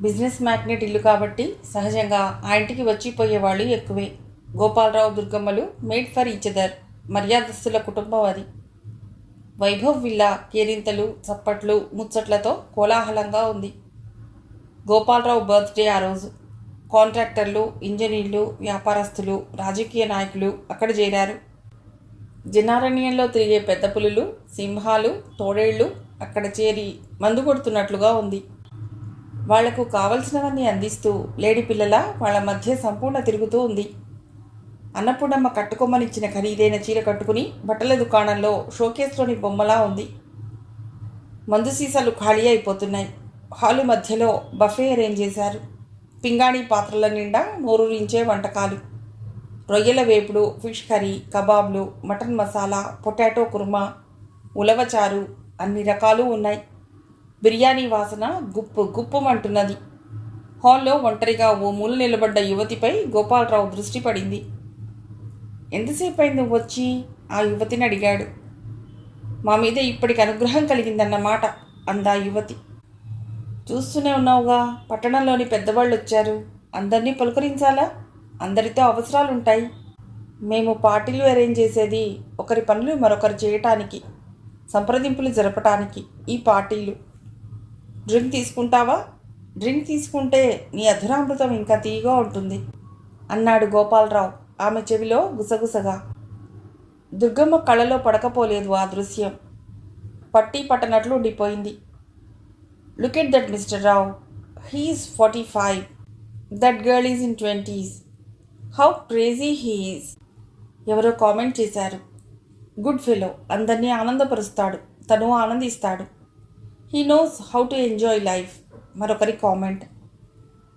Business magnate ఇల్లు కాబట్టి సహజంగా ఆ ఇంటికి వచ్చిపోయేవాళ్ళు ఎక్కువే. గోపాలరావు దుర్గమ్మలు మేడ్ ఫర్ ఈచ్ అదర్, మర్యాదస్తుల కుటుంబం అది. వైభవ్ విల్లా కేరింతలు, చప్పట్లు, ముచ్చట్లతో కోలాహలంగా ఉంది. గోపాలరావు బర్త్డే ఆ రోజు. కాంట్రాక్టర్లు, ఇంజనీర్లు, వ్యాపారస్తులు, రాజకీయ నాయకులు అక్కడ చేరారు. జనారణ్యంలో తిరిగే పెద్ద పులులు, సింహాలు, తోడేళ్లు అక్కడ చేరి మందు కొడుతున్నట్లుగా ఉంది. వాళ్లకు కావలసినవన్నీ అందిస్తూ లేడి పిల్లల వాళ్ళ మధ్య సంపూర్ణ తిరుగుతూ ఉంది. అన్నపూర్ణమ్మ కట్టుకొమ్మనిచ్చిన ఖరీదైన చీర కట్టుకుని బట్టల దుకాణంలో షోకేస్లోని బొమ్మలా ఉంది. మందు సీసాలు ఖాళీ అయిపోతున్నాయి. హాలు మధ్యలో బఫే అరేంజ్ చేశారు. పింగాణీ పాత్రల నిండా నోరూరించే వంటకాలు. రొయ్యల వేపుడు, ఫిష్ కర్రీ, కబాబ్లు, మటన్ మసాలా, పొటాటో కుర్మా, ఉలవచారు అన్ని రకాలు ఉన్నాయి. బిర్యానీ వాసన గుప్పు గుప్పుమంటున్నది. హాల్లో ఒంటరిగా ఓ మూల నిలబడ్డ యువతిపై గోపాలరావు దృష్టి పడింది. ఎంతసేపు అయింది నువ్వు వచ్చి? ఆ యువతిని అడిగాడు. మా మీద ఇప్పటికి అనుగ్రహం కలిగిందన్నమాట అందా యువతి. చూస్తూనే ఉన్నావుగా, పట్టణంలోని పెద్దవాళ్ళు వచ్చారు. అందరినీ పలుకరించాలా? అందరితో అవసరాలుంటాయి. మేము పార్టీలు అరేంజ్ చేసేది ఒకరి పనులు మరొకరు చేయటానికి, సంప్రదింపులు జరపటానికి ఈ పార్టీలు. డ్రింక్ తీసుకుంటావా? డ్రింక్ తీసుకుంటే నీ అధురామృతం ఇంకా తీయగా ఉంటుంది అన్నాడు గోపాలరావు ఆమె చెవిలో గుసగుసగా. దుర్గమ్మ కళ్ళలో పడకపోలేదు ఆ దృశ్యం. పట్టి పట్టనట్లు ఉండిపోయింది. Look at that mister Rao. He's 45. That girl is in 20s. How crazy he's. ఎవరో కామెంట్ చేశారు. గుడ్ ఫెలో, అందరినీ ఆనందపరుస్తాడు, తను ఆనందిస్తాడు. He knows how to enjoy life. మరొకరి కామెంట్.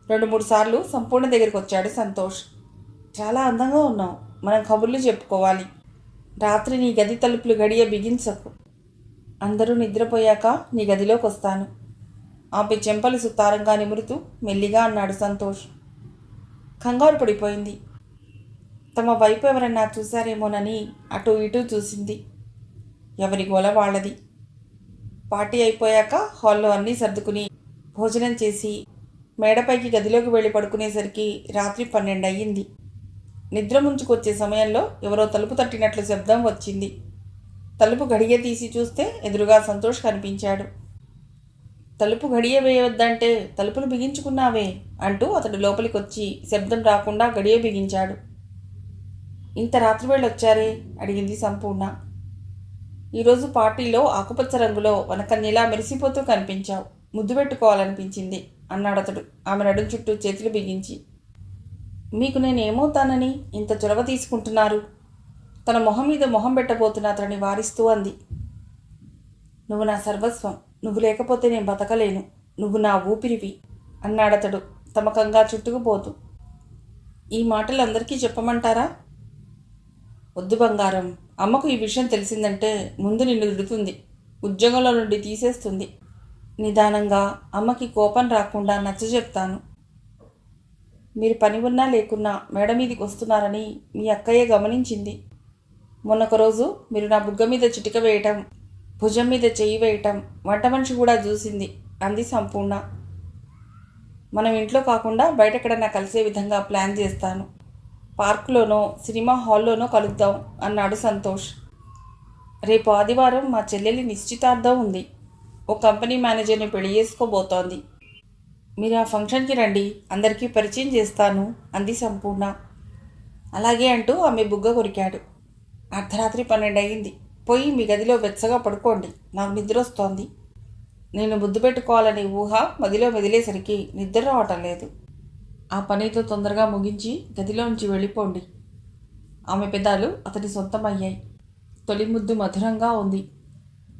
2-3 సార్లు సంపూర్ణ దగ్గరికి వచ్చాడు సంతోష్. చాలా అందంగా ఉన్నావు, మనం కబుర్లు చెప్పుకోవాలి. రాత్రి నీ గది తలుపులు గడియ బిగించకు. అందరూ నిద్రపోయాక నీ గదిలోకి వస్తాను. ఆపై చెంపలు సుతారంగా నిమురుతూ మెల్లిగా అన్నాడు సంతోష్. కంగారు పడిపోయింది. తమ వైపు ఎవరన్నా చూశారేమోనని అటు ఇటు చూసింది. ఎవరి గోల వాళ్ళది. పార్టీ అయిపోయాక హాల్లో అన్నీ సర్దుకుని భోజనం చేసి మేడపైకి గదిలోకి వెళ్ళి పడుకునేసరికి రాత్రి 12 అయ్యింది. నిద్ర ముంచుకొచ్చే సమయంలో ఎవరో తలుపు తట్టినట్లు శబ్దం వచ్చింది. తలుపు గడియ తీసి చూస్తే ఎదురుగా సంతోష్ కనిపించాడు. తలుపు గడియ వేయవద్దంటే తలుపులు బిగించుకున్నావే అంటూ అతడు లోపలికొచ్చి శబ్దం రాకుండా గడియ బిగించాడు. ఇంత రాత్రి వెళ్ళొచ్చారే అడిగింది సంపూర్ణ. ఈరోజు పార్టీలో ఆకుపచ్చ రంగులో వనకన్యలా మెరిసిపోతూ కనిపించావు, ముద్దు పెట్టుకోవాలనిపించింది అన్నాడతడు ఆమె నడుం చుట్టూ చేతులు బిగించి. మీకు నేనేమవుతానని ఇంత చొరవ తీసుకుంటున్నారు? తన మొహం మీద మొహం పెట్టబోతున్న అతడిని వారిస్తూ అంది. నువ్వు నా సర్వస్వం, నువ్వు లేకపోతే నేను బతకలేను, నువ్వు నా ఊపిరివి అన్నాడతడు తమకంగా చుట్టుకుపోతూ. ఈ మాటలు అందరికీ చెప్పమంటారా? వద్దు బంగారం, అమ్మకు ఈ విషయం తెలిసిందంటే ముందు నిన్ను తిడుతుంది, ఉద్యోగంలో నుండి తీసేస్తుంది. నిదానంగా అమ్మకి కోపం రాకుండా నచ్చజెప్తాను. మీరు పని ఉన్నా లేకున్నా మేడ మీదికి వస్తున్నారని మీ అక్కయ్య గమనించింది. మొన్నొక రోజు మీరు నా బుగ్గ మీద చిటిక వేయటం, భుజం మీద చెయ్యి వేయటం వంట మనిషి కూడా చూసింది అంది సంపూర్ణ. మనం ఇంట్లో కాకుండా బయటెక్కడన్నా కలిసే విధంగా ప్లాన్ చేస్తాను. పార్కులోనో సినిమా హాల్లోనో కలుద్దాం అన్నాడు సంతోష్. రేపు ఆదివారం మా చెల్లెలి నిశ్చితార్థం ఉంది. ఓ కంపెనీ మేనేజర్ని పెళ్లి చేసుకోబోతోంది. మీరు ఆ ఫంక్షన్కి రండి, అందరికీ పరిచయం చేస్తాను అంది సంపూర్ణ. అలాగే అంటూ ఆమె బుగ్గ కొరికాడు. అర్ధరాత్రి 12 అయింది. పోయి మీ గదిలో వెచ్చగా పడుకోండి, నాకు నిద్ర వస్తోంది. నేను ముద్దు పెట్టుకోవాలనే ఊహ మదిలో మెదిలేసరికి నిద్ర రావటం లేదు. ఆ పనితో తొందరగా ముగించి గదిలోంచి వెళ్ళిపోండి. ఆమె పెదాలు అతని సొంతమయ్యాయి. తొలి ముద్దు మధురంగా ఉంది.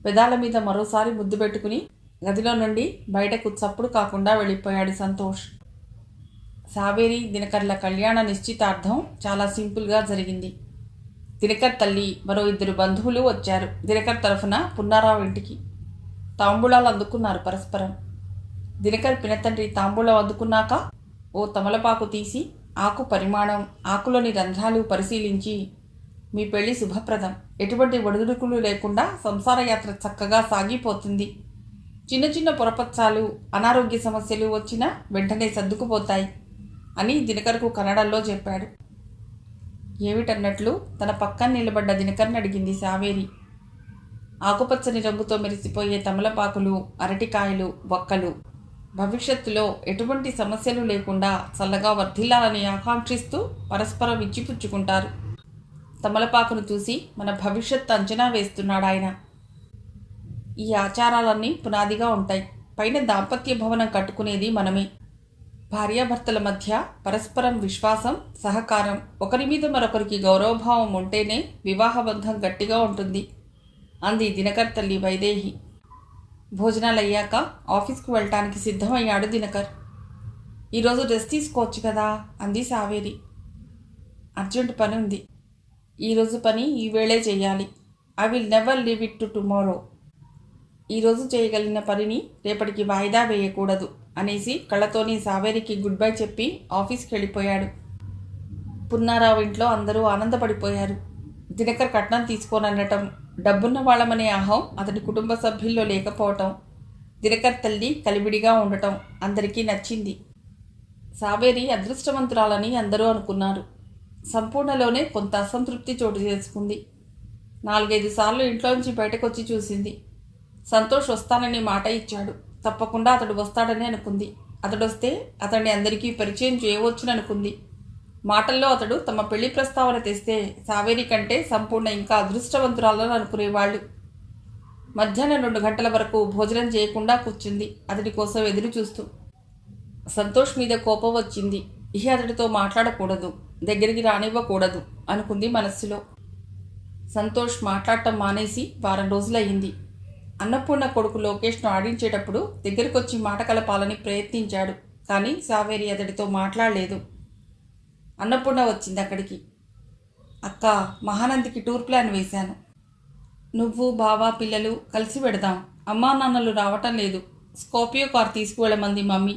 పెదాల మీద మరోసారి ముద్దు పెట్టుకుని గదిలో నుండి బయటకు చప్పుడు కాకుండా వెళ్ళిపోయాడు సంతోష్. సావేరి దినకర్ల కళ్యాణ నిశ్చితార్థం చాలా సింపుల్గా జరిగింది. దినకర్ తల్లి మరో 2 బంధువులు వచ్చారు దినకర్ తరఫున పున్నారావు ఇంటికి. తాంబూలాలు అందుకున్నారు పరస్పరం. దినకర్ పినతండ్రి తాంబూలం అందుకున్నాక ఓ తమలపాకు తీసి ఆకు పరిమాణం, ఆకులోని రంధ్రాలు పరిశీలించి, మీ పెళ్లి శుభప్రదం, ఎటువంటి ఒడిదుడుకులు లేకుండా సంసారయాత్ర చక్కగా సాగిపోతుంది, చిన్న చిన్న పొరపచ్చాలు, అనారోగ్య సమస్యలు వచ్చినా వెంటనే సర్దుకుపోతాయి అని దినకర్కు కన్నడలో చెప్పాడు. ఏమిటన్నట్లు తన పక్కన నిలబడ్డ దినకర్ని అడిగింది సావేరి. ఆకుపచ్చని రంగుతో మెరిసిపోయే తమలపాకులు, అరటికాయలు, వక్కలు భవిష్యత్తులో ఎటువంటి సమస్యలు లేకుండా చల్లగా వర్ధిల్లాలని ఆకాంక్షిస్తూ పరస్పరం ఇచ్చిపుచ్చుకుంటారు. తమలపాకును చూసి మన భవిష్యత్తు అంచనా వేస్తున్నాడు ఆయన. ఈ ఆచారాలన్నీ పునాదిగా ఉంటాయి. పైన దాంపత్య భవనం కట్టుకునేది మనమే. భార్యాభర్తల మధ్య పరస్పరం విశ్వాసం, సహకారం, ఒకరి మీద మరొకరికి గౌరవభావం ఉంటేనే వివాహబంధం గట్టిగా ఉంటుంది అంది దినకర్ తల్లి వైదేహి. భోజనాలయ్యాక ఆఫీస్కు వెళ్ళటానికి సిద్ధమయ్యాడు దినకర్. ఈరోజు రెస్ట్ తీసుకోవచ్చు కదా అంది సావేరి. అర్జెంట్ పని ఉంది. ఈరోజు పని ఈవేళే చేయాలి. I will never leave it to tomorrow. ఈరోజు చేయగలిగిన పనిని రేపటికి వాయిదా వేయకూడదు అనేసి కళ్ళతోని సావేరికి గుడ్ బై చెప్పి ఆఫీస్కి వెళ్ళిపోయాడు. పున్నారావు ఇంట్లో అందరూ ఆనందపడిపోయారు. దినకర్ కట్నం తీసుకోననటం, డబ్బున్న వాళ్ళమనే అహం అతడి కుటుంబ సభ్యుల్లో లేకపోవటం, దినకర్ తల్లి కలివిడిగా ఉండటం అందరికీ నచ్చింది. సావేరి అదృష్టవంతురాలని అందరూ అనుకున్నారు. సంపూర్ణలోనే కొంత అసంతృప్తి చోటు చేసుకుంది. 4-5 సార్లు ఇంట్లోంచి బయటకొచ్చి చూసింది. సంతోష్ వస్తానని మాట ఇచ్చాడు. తప్పకుండా అతడు వస్తాడని అనుకుంది. అతడొస్తే అతన్ని అందరికీ పరిచయం చేయవచ్చుని అనుకుంది. మాటల్లో అతడు తమ పెళ్లి ప్రస్తావన తెస్తే సావేరి కంటే సంపూర్ణ ఇంకా అదృష్టవంతురాలని అనుకునేవాళ్ళు. మధ్యాహ్నం 2 గంటల వరకు భోజనం చేయకుండా కూర్చుంది అతడి కోసం ఎదురు చూస్తూ. సంతోష్ మీద కోపం వచ్చింది. ఇహ అతడితో మాట్లాడకూడదు, దగ్గరికి రానివ్వకూడదు అనుకుంది మనస్సులో. సంతోష్ మాట్లాడటం మానేసి వారం రోజులయ్యింది. అన్నపూర్ణ కొడుకు లోకేష్ను ఆడించేటప్పుడు దగ్గరకొచ్చి మాట కలపాలని ప్రయత్నించాడు. కానీ సావేరి అతడితో మాట్లాడలేదు. అన్నపూర్ణ వచ్చింది అక్కడికి. అక్క, మహానందికి టూర్ ప్లాన్ వేశాను. నువ్వు, బావ, పిల్లలు కలిసి పెడదాం. అమ్మా నాన్నలు రావటం లేదు. స్కార్పియో కార్ తీసుకువెళ్ళమంది మమ్మీ.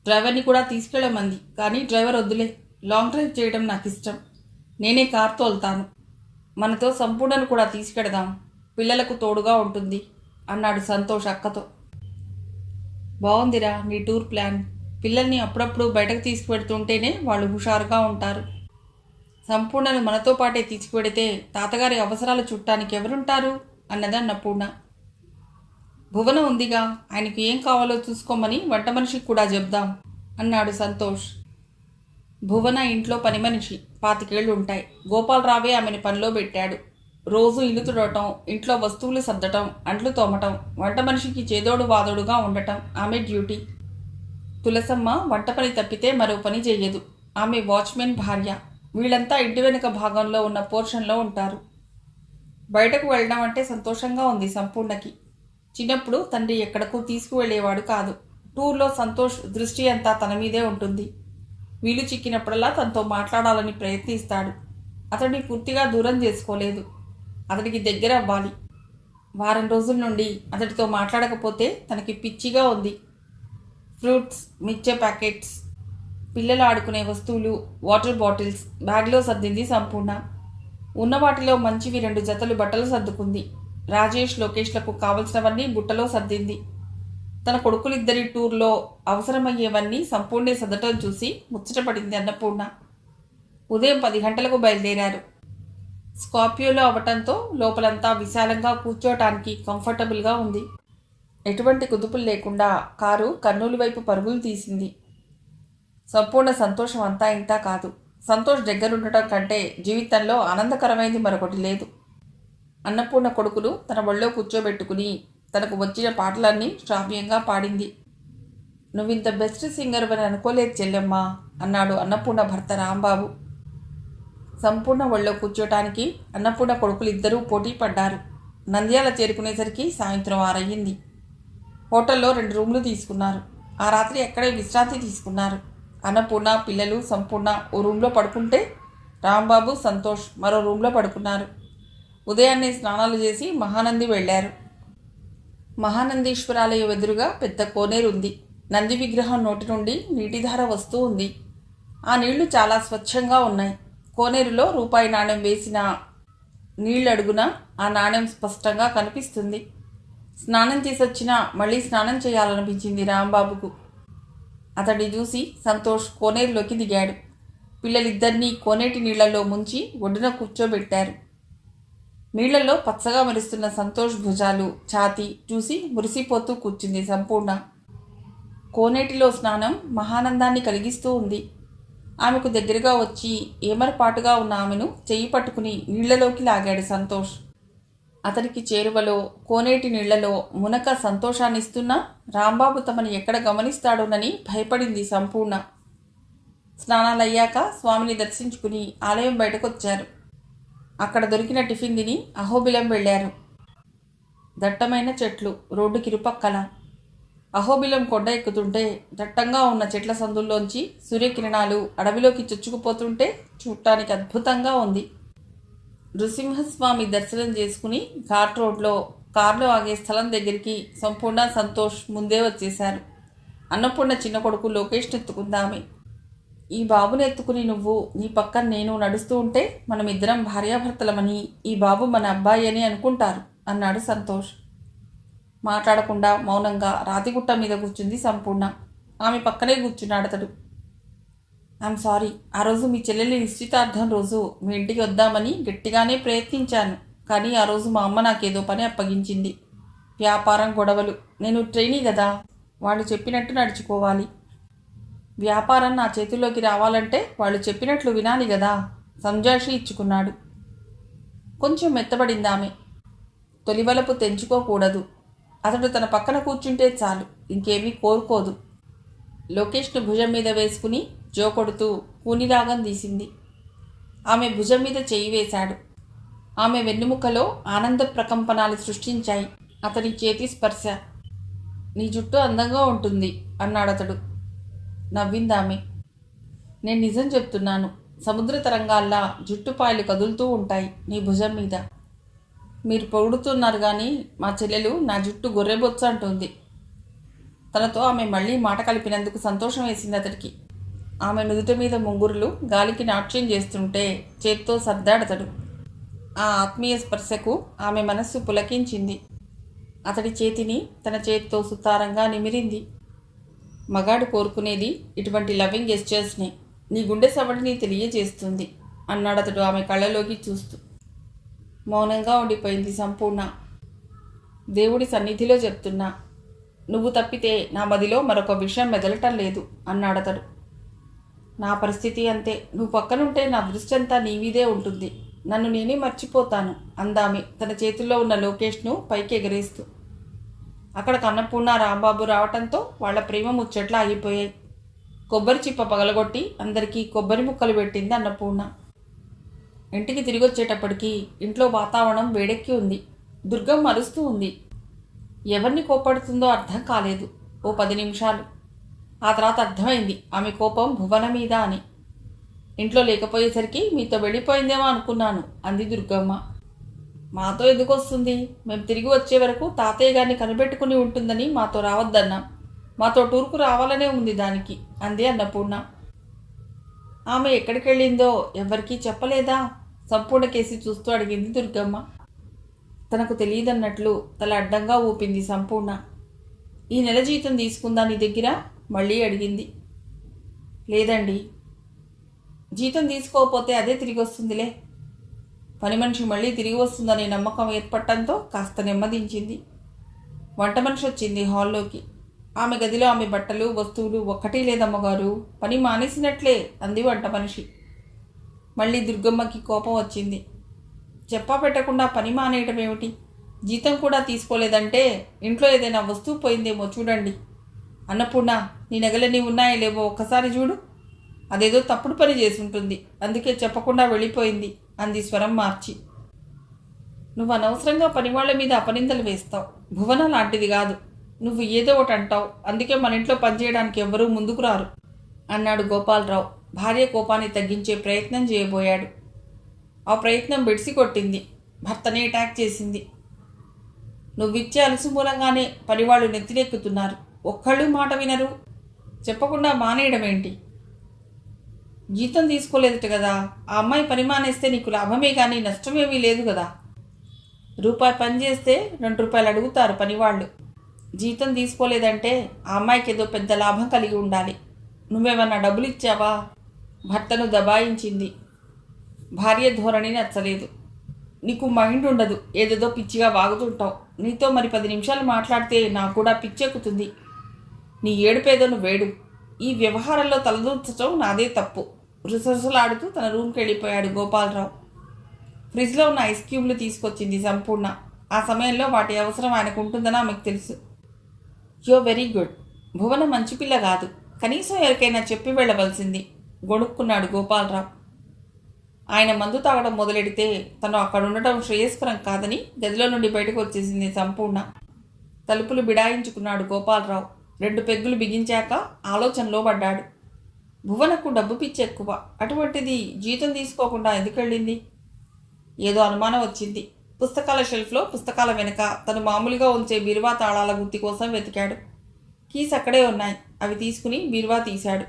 డ్రైవర్ని కూడా తీసుకెళ్ళమంది. కానీ డ్రైవర్ వద్దులే, లాంగ్ డ్రైవ్ చేయడం నాకు ఇష్టం. నేనే కార్ తోలుతాను. మనతో సంపూర్ణను కూడా తీసుకెడదాం. పిల్లలకు తోడుగా ఉంటుంది అన్నాడు సంతోష్ అక్కతో. బాగుందిరా నీ టూర్ ప్లాన్. పిల్లల్ని అప్పుడప్పుడు బయటకు తీసుకువెడుతుంటేనే వాళ్ళు హుషారుగా ఉంటారు. సంపూర్ణను మనతో పాటే తీసుకువెడితే తాతగారి అవసరాలు చుట్టానికి ఎవరుంటారు అన్నది అన్నపూర్ణ. భువన ఉందిగా, ఆయనకు ఏం కావాలో చూసుకోమని వంట మనిషికి కూడా చెప్దాం అన్నాడు సంతోష్. భువన ఇంట్లో పని మనిషి, 25 ఏళ్ళు ఉంటాయి. గోపాలరావే ఆమెను పనిలో పెట్టాడు. రోజు ఇల్లు తుడవటం, ఇంట్లో వస్తువులు సర్దటం, అంట్లు తోమటం, వంట మనిషికి చేదోడు వాదోడుగా ఉండటం ఆమె డ్యూటీ. తులసమ్మ వంట పని తప్పితే మరో పని చెయ్యదు. ఆమె వాచ్మెన్ భార్య. వీళ్ళంతా ఇంటి వెనుక భాగంలో ఉన్న పోర్షన్లో ఉంటారు. బయటకు వెళ్ళడం అంటే సంతోషంగా ఉంది సంపూర్ణకి. చిన్నప్పుడు తండ్రి ఎక్కడకు తీసుకువెళ్ళేవాడు కాదు. టూర్లో సంతోష్ దృష్టి అంతా తన మీదే ఉంటుంది. వీలు చిక్కినప్పుడల్లా తనతో మాట్లాడాలని ప్రయత్నిస్తాడు. అతడిని పూర్తిగా దూరం చేసుకోలేదు. అతడికి దగ్గర అవ్వాలి. వారం రోజుల నుండి అతడితో మాట్లాడకపోతే తనకి పిచ్చిగా ఉంది. ఫ్రూట్స్, మిక్చర్ ప్యాకెట్స్, పిల్లలు ఆడుకునే వస్తువులు, వాటర్ బాటిల్స్ బ్యాగ్లో సర్దింది సంపూర్ణ. ఉన్న వాటిలో మంచివి 2 జతలు బట్టలు సర్దుకుంది. రాజేష్, లోకేష్లకు కావలసినవన్నీ బుట్టలో సర్దింది. తన కొడుకులిద్దరి టూర్లో అవసరమయ్యేవన్నీ సంపూర్ణే సర్దటం చూసి ముచ్చటపడింది అన్నపూర్ణ. ఉదయం 10 గంటలకు బయలుదేరారు. స్కార్పియోలో అవ్వటంతో లోపలంతా విశాలంగా కూర్చోటానికి కంఫర్టబుల్గా ఉంది. ఎటువంటి కుదుపులు లేకుండా కారు కర్నూలు వైపు పరుగులు తీసింది. సంపూర్ణ సంతోషం అంతా ఇంతా కాదు. సంతోష్ దగ్గరుండటం కంటే జీవితంలో ఆనందకరమైంది మరొకటి లేదు. అన్నపూర్ణ కొడుకులు తన ఒళ్ళో కూర్చోబెట్టుకుని తనకు వచ్చిన పాటలన్నీ శ్రావ్యంగా పాడింది. నువ్వింత బెస్ట్ సింగర్ అని అనుకోలేదు చెల్లెమ్మా అన్నాడు అన్నపూర్ణ భర్త రాంబాబు. సంపూర్ణ ఒళ్ళో కూర్చోటానికి అన్నపూర్ణ కొడుకులు ఇద్దరూ పోటీ పడ్డారు. నంద్యాల చేరుకునేసరికి సాయంత్రం 6 అయ్యింది. హోటల్లో 2 రూమ్లు తీసుకున్నారు. ఆ రాత్రి ఎక్కడే విశ్రాంతి తీసుకున్నారు. అన్నపూర్ణ, పిల్లలు, సంపూర్ణ ఓ రూమ్లో పడుకుంటే రాంబాబు, సంతోష్ మరో రూమ్లో పడుకున్నారు. ఉదయాన్నే స్నానాలు చేసి మహానంది వెళ్ళారు. మహానందీశ్వరాలయ ఎదురుగా పెద్ద కోనేరు ఉంది. నంది విగ్రహం నోటి నుండి నీటిధార వస్తూ ఉంది. ఆ నీళ్లు చాలా స్వచ్ఛంగా ఉన్నాయి. కోనేరులో రూపాయి నాణెం వేసిన నీళ్ళడుగున ఆ నాణెం స్పష్టంగా కనిపిస్తుంది. స్నానం చేసొచ్చినా మళ్ళీ స్నానం చేయాలనిపించింది రాంబాబుకు. అతడిని చూసి సంతోష్ కోనేరులోకి దిగాడు. పిల్లలిద్దరినీ కోనేటి నీళ్లలో ముంచి ఒడ్డున కూర్చోబెట్టారు. నీళ్లలో పచ్చగా మెరుస్తున్న సంతోష్ భుజాలు, ఛాతీ చూసి మురిసిపోతూ కూర్చుంది సంపూర్ణ. కోనేటిలో స్నానం మహానందాన్ని కలిగిస్తూ ఉంది. ఆమెకు దగ్గరగా వచ్చి ఏమరపాటుగా ఉన్న ఆమెను చెయ్యి పట్టుకుని నీళ్లలోకి లాగాడు సంతోష్. అతనికి చేరువలో కోనేటి నీళ్లలో మునక సంతోషాన్నిస్తున్నా రాంబాబు తమని ఎక్కడ గమనిస్తాడోనని భయపడింది సంపూర్ణ. స్నానాలయ్యాక స్వామిని దర్శించుకుని ఆలయం బయటకొచ్చారు. అక్కడ దొరికిన టిఫిన్ తిని అహోబిలం వెళ్ళారు. దట్టమైన చెట్లు రోడ్డుకిరుపక్కల. అహోబిలం కొండ ఎక్కుతుంటే దట్టంగా ఉన్న చెట్ల సందుల్లోంచి సూర్యకిరణాలు అడవిలోకి చొచ్చుకుపోతుంటే చూడటానికి అద్భుతంగా ఉంది. నృసింహస్వామి దర్శనం చేసుకుని ఘాట్ రోడ్లో కారులో ఆగే స్థలం దగ్గరికి సంపూర్ణ సంతోష్ ముందే వచ్చేశారు. అన్నపూర్ణ చిన్న కొడుకు లోకేష్ని ఎత్తుకుందామే. ఈ బాబుని ఎత్తుకుని నువ్వు నీ పక్కన నేను నడుస్తూ ఉంటే మనమిద్దరం భార్యాభర్తలమని, ఈ బాబు మన అబ్బాయి అని అనుకుంటారు అన్నాడు సంతోష్. మాట్లాడకుండా మౌనంగా రాతిగుట్ట మీద కూర్చుంది సంపూర్ణ. ఆమె పక్కనే కూర్చున్నాడు అతడు. ఐఎమ్ సారీ, ఆ రోజు మీ చెల్లెలి నిశ్చితార్థం రోజు మీ ఇంటికి వద్దామని గట్టిగానే ప్రయత్నించాను. కానీ ఆ రోజు మా అమ్మ నాకేదో పని అప్పగించింది. వ్యాపారం, గొడవలు. నేను ట్రైనీ కదా, వాళ్ళు చెప్పినట్టు నడుచుకోవాలి. వ్యాపారం నా చేతుల్లోకి రావాలంటే వాళ్ళు చెప్పినట్లు వినాలి కదా. సంజాషి ఇచ్చుకున్నాడు. కొంచెం మెత్తబడింది ఆమె. తొలివలపు తెంచుకోకూడదు. అతడు తన పక్కన కూర్చుంటే చాలు, ఇంకేమీ కోరుకోదు. లోకేష్ను భుజం మీద వేసుకుని జో కొడుతూ కూనిరాగం తీసింది. ఆమె భుజం మీద చేయి వేశాడు. ఆమె వెన్నుముకలో ఆనంద ప్రకంపనాలు సృష్టించాయి అతని చేతి స్పర్శ. నీ జుట్టు అందంగా ఉంటుంది అన్నాడతడు. నవ్విందామె. నేను నిజం చెప్తున్నాను. సముద్ర తరంగాల్లా జుట్టుపాయలు కదులుతూ ఉంటాయి నీ భుజం మీద. మీరు పొగుడుతున్నారు కానీ మా చెల్లెలు నా జుట్టు గొర్రెబొచ్చ అంటుంది. తనతో ఆమె మళ్ళీ మాట కలిపినందుకు సంతోషం వేసింది అతడికి. ఆమె నుదుట మీద ముంగురులు గాలికి నాట్యం చేస్తుంటే చేత్తో సర్దాడతడు. ఆ ఆత్మీయ స్పర్శకు ఆమె మనస్సు పులకించింది. అతడి చేతిని తన చేతితో సుతారంగా నిమిరింది. మగాడు కోరుకునేది ఇటువంటి లవింగ్ గెస్చర్స్ని. నీ గుండె సవడిని తెలియజేస్తుంది అన్నాడతడు ఆమె కళ్ళలోకి చూస్తూ. మౌనంగా ఉండిపోయింది సంపూర్ణ. దేవుడి సన్నిధిలో చెప్తున్నా, నువ్వు తప్పితే నా మదిలో మరొక విషయం మెదలటం లేదు అన్నాడతడు. నా పరిస్థితి అంతే. నువ్వు పక్కనుంటే నా దృష్టి అంతా నీవిదే ఉంటుంది. నన్ను నేనే మర్చిపోతాను అందామె తన చేతుల్లో ఉన్న లోకేష్ను పైకి ఎగరేస్తూ. అక్కడ అన్నపూర్ణ, రాంబాబు రావటంతో వాళ్ల ప్రేమ ముచ్చట్లు ఆగిపోయాయి. కొబ్బరి చిప్ప పగలగొట్టి అందరికీ కొబ్బరి ముక్కలు పెట్టింది అన్నపూర్ణ. ఇంటికి తిరిగి వచ్చేటప్పటికి ఇంట్లో వాతావరణం వేడెక్కి ఉంది. దుర్గం అరుస్తూ ఉంది. ఎవరిని కోపడుతుందో అర్థం కాలేదు. ఓ 10 నిమిషాలు. ఆ తర్వాత అర్థమైంది ఆమె కోపం భువన మీద అని. ఇంట్లో లేకపోయేసరికి మీతో వెళ్ళిపోయిందేమో అనుకున్నాను అంది దుర్గమ్మ. మాతో ఎందుకు వస్తుంది? మేము తిరిగి వచ్చే వరకు తాతయ్య గారిని కనిపెట్టుకుని ఉంటుందని మాతో రావద్దన్నాం. మాతో టూర్కు రావాలనే ఉంది దానికి అంది అన్నపూర్ణ. ఆమె ఎక్కడికి వెళ్ళిందో ఎవరికీ చెప్పలేదా? సంపూర్ణ కేసి చూస్తూ అడిగింది దుర్గమ్మ. తనకు తెలియదన్నట్లు తల అడ్డంగా ఊపింది సంపూర్ణ. ఈ నెల జీతం తీసుకుందా నీ దగ్గర? మళ్ళీ అడిగింది. లేదండి. జీతం తీసుకోకపోతే అదే తిరిగి వస్తుందిలే. పని మనిషి మళ్ళీ తిరిగి వస్తుందనే నమ్మకం ఏర్పడటంతో కాస్త నెమ్మదించింది. వంట మనిషి వచ్చింది హాల్లోకి. ఆమె గదిలో ఆమె బట్టలు, వస్తువులు ఒక్కటీ లేదమ్మగారు. పని మానేసినట్లే అంది వంట మనిషి. మళ్ళీ దుర్గమ్మకి కోపం వచ్చింది. చెప్పా పెట్టకుండా పని మానేయటం ఏమిటి? జీతం కూడా తీసుకోలేదంటే ఇంట్లో ఏదైనా వస్తువు పోయిందేమో చూడండి. అన్నపూర్ణ, నీ నగలన్నీ ఉన్నాయో లేవో ఒక్కసారి చూడు. అదేదో తప్పుడు పని చేసి ఉంటుంది, అందుకే చెప్పకుండా వెళ్ళిపోయింది అంది స్వరం మార్చి. నువ్వు అనవసరంగా పనివాళ్ల మీద అపనిందలు వేస్తావు. భువన లాంటిది కాదు. నువ్వు ఏదో ఒకటి అంటావు, అందుకే మన ఇంట్లో పనిచేయడానికి ఎవ్వరూ ముందుకు రారు అన్నాడు గోపాలరావు. భార్య కోపాన్ని తగ్గించే ప్రయత్నం చేయబోయాడు. ఆ ప్రయత్నం బెడిసి కొట్టింది. భర్తనే అటాక్ చేసింది. నువ్విచ్చే అలసు మూలంగానే పనివాళ్ళు నెత్తినెక్కుతున్నారు. ఒక్కళ్ళు మాట వినరు. చెప్పకుండా మానేయడం ఏంటి? జీతం తీసుకోలేదట కదా. ఆ అమ్మాయి పని మానేస్తే నీకు లాభమే కానీ నష్టమేమీ లేదు కదా. రూపాయి పని చేస్తే 2 రూపాయలు అడుగుతారు పనివాళ్ళు. జీతం తీసుకోలేదంటే ఆ అమ్మాయికి ఏదో పెద్ద లాభం కలిగి ఉండాలి. నువ్వేమన్నా డబ్బులు ఇచ్చావా? భర్తను దబాయించింది. భార్య ధోరణి నచ్చలేదు. నీకు మైండ్ ఉండదు, ఏదేదో పిచ్చిగా వాగుతుంటావు. నీతో మరి 10 నిమిషాలు మాట్లాడితే నాకు కూడా పిచ్చెక్కుతుంది. నీ ఏడుపేదో నువ్వేడు. ఈ వ్యవహారంలో తలదూర్చడం నాదే తప్పు. రుసరుసలాడుతూ తన రూమ్కి వెళ్ళిపోయాడు గోపాలరావు. ఫ్రిడ్జ్లో ఉన్న ఐస్ క్యూబ్లు తీసుకొచ్చింది సంపూర్ణ. ఆ సమయంలో వాటి అవసరం ఆయనకు ఉంటుందని ఆమెకు తెలుసు. యో వెరీ గుడ్. భువన మంచి పిల్ల కాదు, కనీసం ఎవరికైనా చెప్పి వెళ్ళవలసింది గొణుక్కున్నాడు గోపాలరావు. ఆయన మందు తాగడం మొదలెడితే తను అక్కడ ఉండటం శ్రేయస్కరం కాదని గదిలో నుండి బయటకు వచ్చేసింది సంపూర్ణ. తలుపులు బిడాయించుకున్నాడు గోపాలరావు. 2 పెగ్గులు బిగించాక ఆలోచనలో పడ్డాడు. భువనకు డబ్బు పిచ్చి ఎక్కువ. అటువంటిది జీతం తీసుకోకుండా ఎందుకెళ్ళింది? ఏదో అనుమానం వచ్చింది. పుస్తకాల షెల్ఫ్లో పుస్తకాల వెనుక తను మామూలుగా ఉంచే బీరువా తాళాల గుత్తి కోసం వెతికాడు. కీస్ అక్కడే ఉన్నాయి. అవి తీసుకుని బీరువా తీశాడు.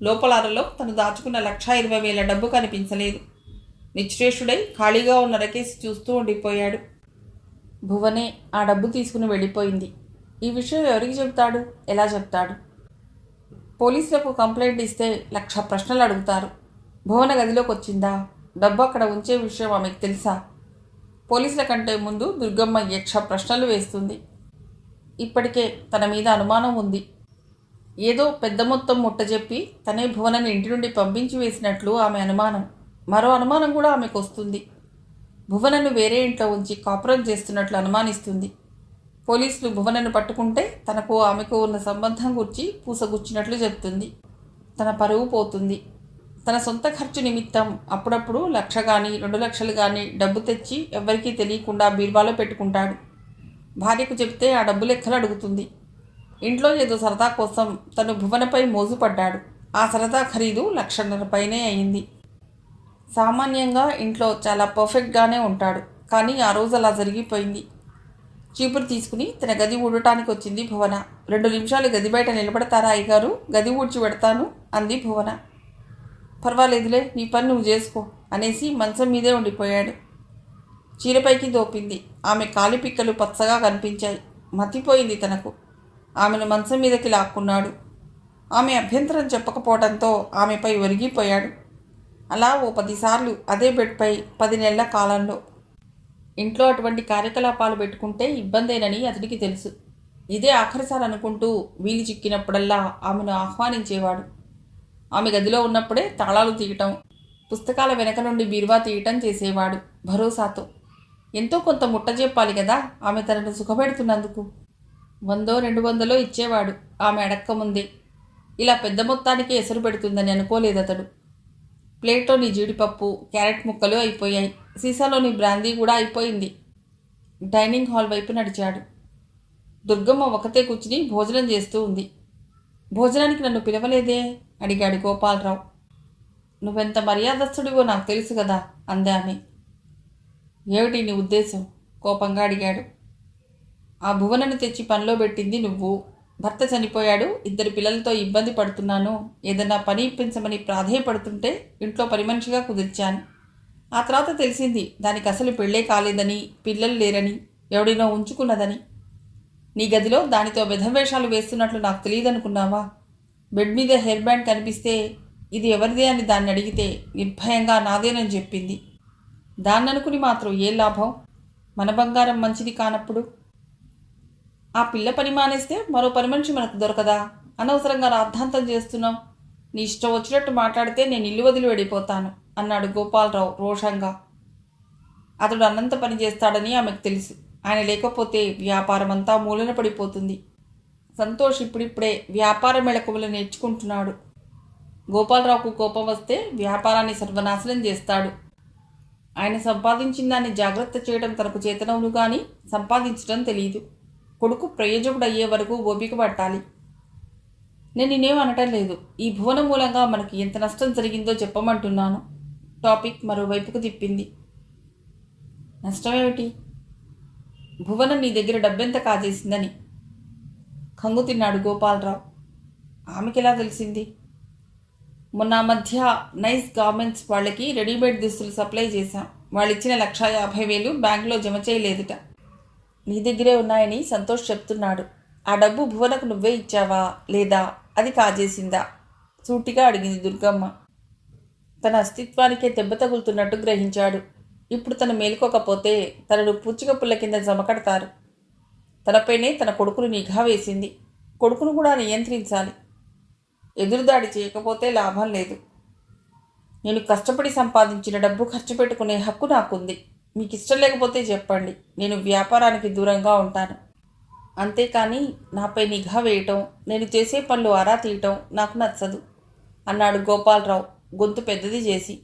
లోపల అరలో తను దాచుకున్న 1,20,000 డబ్బు కనిపించలేదు. నిశ్చేషుడై ఖాళీగా ఉన్న రకేసి చూస్తూ ఉండిపోయాడు. భువనే ఆ డబ్బు తీసుకుని వెళ్ళిపోయింది. ఈ విషయం ఎవరికి చెబుతాడు? ఎలా చెప్తాడు? పోలీసులకు కంప్లైంట్ ఇస్తే 1,00,000 ప్రశ్నలు అడుగుతారు. భువన గదిలోకి వచ్చిందా? డబ్బు అక్కడ ఉంచే విషయం ఆమెకు తెలుసా? పోలీసుల కంటే ముందు దుర్గమ్మ 1,00,000 ప్రశ్నలు వేస్తుంది. ఇప్పటికే తన మీద అనుమానం ఉంది. ఏదో పెద్ద మొత్తం ముట్టజెప్పి తనే భువనని ఇంటి నుండి పంపించి వేసినట్లు ఆమె అనుమానం. మరో అనుమానం కూడా ఆమెకు వస్తుంది. భువనను వేరే ఇంట్లో ఉంచి కాపురం చేస్తున్నట్లు అనుమానిస్తుంది. పోలీసులు భువనను పట్టుకుంటే తనకు ఆమెకు ఉన్న సంబంధం గురించి పూసగుచ్చినట్లు చెప్తుంది. తన పరువు పోతుంది. తన సొంత ఖర్చు నిమిత్తం అప్పుడప్పుడు 1,00,000 కానీ 2,00,000 కానీ డబ్బు తెచ్చి ఎవ్వరికీ తెలియకుండా బీరువాలో పెట్టుకుంటాడు. భార్యకు చెబితే ఆ డబ్బు లెక్కలు అడుగుతుంది. ఇంట్లో ఏదో సరదా కోసం తను భువనపై మోజుపడ్డాడు. ఆ సరదా ఖరీదు 1,50,000 పైనే అయింది. సామాన్యంగా ఇంట్లో చాలా పర్ఫెక్ట్గానే ఉంటాడు. కానీ ఆ రోజు అలా జరిగిపోయింది. చీపురు తీసుకుని తన గది ఊడటానికి వచ్చింది భువన. 2 నిమిషాలు గది బయట నిలబడతారా అయ్యగారు? గది ఊడ్చి పెడతాను అంది భువన. పర్వాలేదులే, నీ పని నువ్వు చేసుకో అనేసి మంచం మీదే ఉండిపోయాడు. చీరపైకి దోపింది. ఆమె కాలిపిక్కలు పచ్చగా కనిపించాయి. మతిపోయింది తనకు. ఆమెను మంచం మీదకి లాక్కున్నాడు. ఆమె అభ్యంతరం చెప్పకపోవడంతో ఆమెపై ఒరిగిపోయాడు. అలా ఓ 10 సార్లు అదే బెడ్పై 10 నెలల కాలంలో. ఇంట్లో అటువంటి కార్యకలాపాలు పెట్టుకుంటే ఇబ్బందేనని అతడికి తెలుసు. ఇదే ఆఖరిసారి అనుకుంటూ వీలు చిక్కినప్పుడల్లా ఆమెను ఆహ్వానించేవాడు. ఆమె గదిలో ఉన్నప్పుడే తాళాలు తీయటం, పుస్తకాల వెనక నుండి బీరువా తీయటం చేసేవాడు భరోసాతో. ఎంతో కొంత ముట్టజెప్పాలి కదా ఆమె తనను సుఖపెడుతున్నందుకు. 100-200 ఇచ్చేవాడు ఆమె అడక్కముందే. ఇలా పెద్ద మొత్తానికి ఎసరు పెడుతుందని అనుకోలేదతడు. ప్లేట్లోని జీడిపప్పు, క్యారెట్ ముక్కలు అయిపోయాయి. సీసాలోని బ్రాందీ కూడా అయిపోయింది. డైనింగ్ హాల్ వైపు నడిచాడు. దుర్గమ్మ ఒకతే కూర్చుని భోజనం చేస్తూ ఉంది. భోజనానికి నన్ను పిలవలేదే అడిగాడు గోపాలరావు. నువ్వెంత మర్యాదస్తుడివో నాకు తెలుసు కదా అంది ఆమె. ఏమిటి నీ ఉద్దేశం? కోపంగా అడిగాడు. ఆ భువనను తెచ్చి పనిలో పెట్టింది నువ్వు. భర్త చనిపోయాడు, 2 పిల్లలతో ఇబ్బంది పడుతున్నాను, ఏదన్నా పని ఇప్పించమని ప్రాధేయపడుతుంటే ఇంట్లో పని మనిషిగా కుదిర్చాను. ఆ తర్వాత తెలిసింది దానికి అసలు పెళ్ళే కాలేదని, పిల్లలు లేరని, ఎవడినో ఉంచుకున్నదని. నీ గదిలో దానితో విధవేషాలు వేస్తున్నట్లు నాకు తెలియదనుకున్నావా? బెడ్ మీద హెయిర్ బ్యాండ్ కనిపిస్తే ఇది ఎవరిదే అని దాన్ని అడిగితే నిర్భయంగా నాదేనని చెప్పింది. దాన్ననుకుని మాత్రం ఏ లాభం? మన బంగారం మంచిది కానప్పుడు. ఆ పిల్ల పని మానేస్తే మరో పని మనిషి మనకు దొరకదా? అనవసరంగా రాద్ధాంతం చేస్తున్నావు. నీ ఇష్టం వచ్చినట్టు మాట్లాడితే నేను ఇల్లు వదిలి వెళ్ళిపోతాను అన్నాడు గోపాలరావు రోషంగా. అతడు అన్నంత పని చేస్తాడని ఆమెకు తెలుసు. ఆయన లేకపోతే వ్యాపారం అంతా మూలన పడిపోతుంది. సంతోష్ ఇప్పుడిప్పుడే వ్యాపార మెళకువలు నేర్చుకుంటున్నాడు. గోపాలరావుకు కోపం వస్తే వ్యాపారాన్ని సర్వనాశనం చేస్తాడు. ఆయన సంపాదించిన దాన్ని జాగ్రత్త చేయడం తనకు చేతనవును కానీ సంపాదించడం తెలియదు. కొడుకు ప్రయోజకుడు అయ్యే వరకు ఓపిక పట్టాలి. నేను నేనేం అనటం లేదు. ఈ భువన మూలంగా మనకి ఎంత నష్టం జరిగిందో చెప్పమంటున్నాను. టాపిక్ మరోవైపుకు తిప్పింది. నష్టమేమిటి? భువన నీ దగ్గర డబ్బెంత కాజేసిందని. కంగు తిన్నాడు గోపాలరావు. ఆమెకెలా తెలిసింది? మొన్న మధ్య నైస్ గార్మెంట్స్ వాళ్ళకి రెడీమేడ్ దుస్తులు సప్లై చేశాం. వాళ్ళు ఇచ్చిన 1,50,000 బ్యాంకులో జమ చేయలేదుట. నీ దగ్గరే ఉన్నాయని సంతోష్ చెప్తున్నాడు. ఆ డబ్బు భువనకు నువ్వే ఇచ్చావా లేదా అది కాజేసిందా? సూటిగా అడిగింది దుర్గమ్మ. తన అస్తిత్వానికే దెబ్బ తగులుతున్నట్టు గ్రహించాడు. ఇప్పుడు తను మేలుకోకపోతే తనను పూచిక పుల్ల కింద జమకడతారు. తనపైనే తన కొడుకును నిఘా వేసింది. కొడుకును కూడా నియంత్రించాలి. ఎదురుదాడి చేయకపోతే లాభం లేదు. నేను కష్టపడి సంపాదించిన డబ్బు ఖర్చు పెట్టుకునే హక్కు నాకుంది. మీకు ఇష్టం లేకపోతే చెప్పండి, నేను వ్యాపారానికి దూరంగా ఉంటాను. అంతేకాని నాపై నిఘా వేయటం, నేను చేసే పనులు ఆరా తీయటం నాకు నచ్చదు అన్నాడు గోపాలరావు గొంతు పెద్దది చేసి.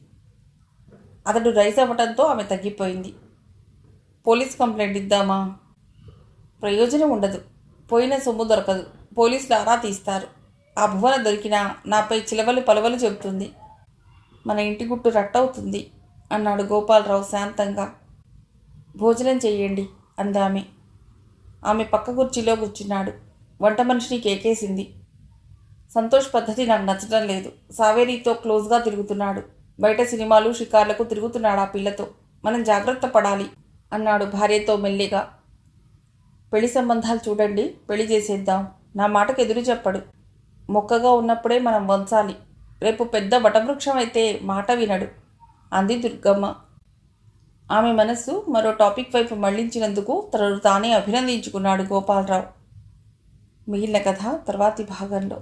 అతడు రైజ్ అవ్వటంతో ఆమె తగ్గిపోయింది. పోలీస్ కంప్లైంట్ ఇద్దామా? ప్రయోజనం ఉండదు. పోయిన సొమ్ము దొరకదు. పోలీసులు ఆరా తీస్తారు. ఆ భువన దొరికినా నాపై చిలవలు పలవలు చెబుతుంది. మన ఇంటి గుట్టు రట్టవుతుంది అన్నాడు గోపాలరావు శాంతంగా. భోజనం చెయ్యండి అందామె. ఆమె పక్క కుర్చీలో కూర్చున్నాడు. వంట మనిషిని కేకేసింది. సంతోష్ పద్ధతి నాకు నచ్చడం లేదు. సావేరీతో క్లోజ్గా తిరుగుతున్నాడు. బయట సినిమాలు షికార్లకు తిరుగుతున్నాడు ఆ పిల్లతో. మనం జాగ్రత్త పడాలి అన్నాడు భార్యతో మెల్లిగా. పెళ్లి సంబంధాలు చూడండి, పెళ్లి చేసేద్దాం. నా మాటకు ఎదురు చెప్పడు. మొక్కగా ఉన్నప్పుడే మనం వంచాలి. రేపు పెద్ద వటవృక్షం అయితే మాట వినడు అంది దుర్గమ్మ. ఆమె మనస్సు మరో టాపిక్ వైపు మళ్లించినందుకు తనను తానే అభినందించుకున్నాడు గోపాలరావు. మిగిలిన కథ తర్వాతి భాగంలో.